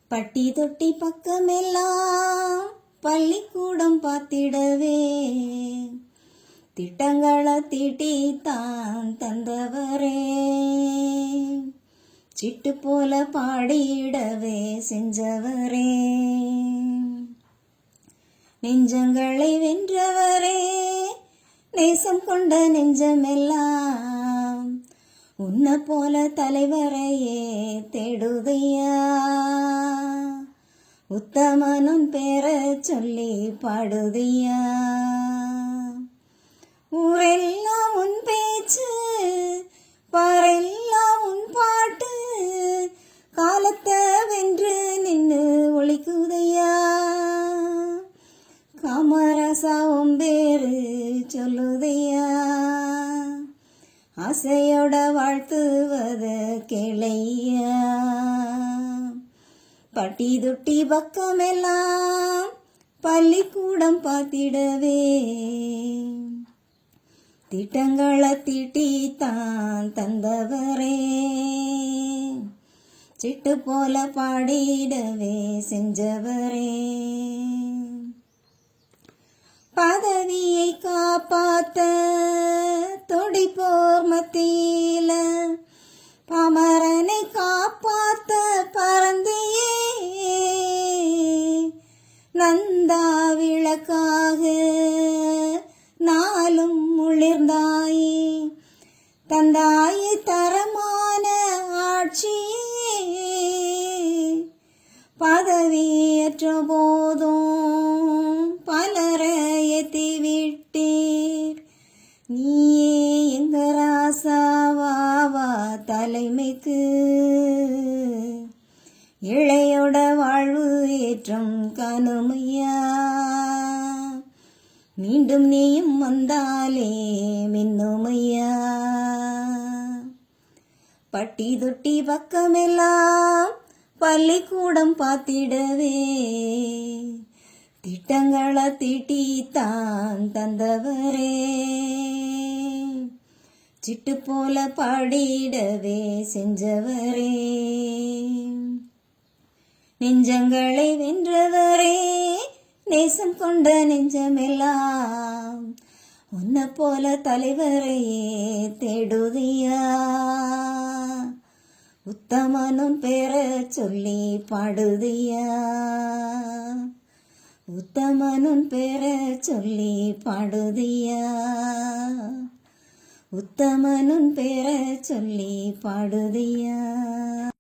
பட்டி தொட்டி பக்கமெல்லாம் பள்ளிக்கூடம் பார்த்திடவே திட்டங்களை தீட்டித்தான் தந்தவரே. சிட்டு போல பாடிடவே செஞ்சவரே. நெஞ்சங்களை வென்றவரே, நேசம் கொண்ட நெஞ்சமெல்லாம் உன்னை போல தலைவரையே தேடுதையா. உத்தமனும் பேர சொல்லி பாடுதையா. ஊரெல்லாம் உன் பேச்சு, பாரெல்லாம் உன் பாட்டு, காலத்தை வென்று நின்று ஒழிக்குதையா. காமராசாவும் பேரு சொல்லுதையா. ஆசையோட வாழ்த்துவத கேளையா. பட்டி தொட்டி பக்கமெல்லாம் பள்ளிக்கூடம் பார்த்திடவே திட்டங்களை தீட்டித்தான் தந்தவரே. சிட்டு போல பாடிடவே செஞ்சவரே. பதவியை காப்பாத்த துடிப்போர் மத்தியில பாமரனை காப்பாத்த பறந்தியே. நந்தா விளக்காக நாளும் முளிர்ந்தாயே. தந்தாயே தரமான ஆட்சியே. பதவியற்ற போதும் பலரை ஏத்தி விட்டீர். நீயே எங்க ராசாவா தலைமைக்கு. இளையோட வாழ்வு ஏற்றம் காணுமையா. மீண்டும் நீயும் வந்தாலே மின்னுமையா. பட்டி தொட்டி பக்கமெல்லாம் பள்ளிக்கூடம் பார்த்திடவே திட்டங்களை தீட்டித்தான் தந்தவரே. சிட்டு போல பாடிடவே செஞ்சவரே. நெஞ்சங்களை வென்றவரே, நேசம் கொண்ட நெஞ்சமெல்லாம் உன்னை போல தலைவரையே தேடுதியா. உத்தமனும் பேர சொல்லி பாடுதியா. உத்தமனும் பேர சொல்லி பாடுதியா. உத்தமனும் பேர சொல்லி பாடுதியா.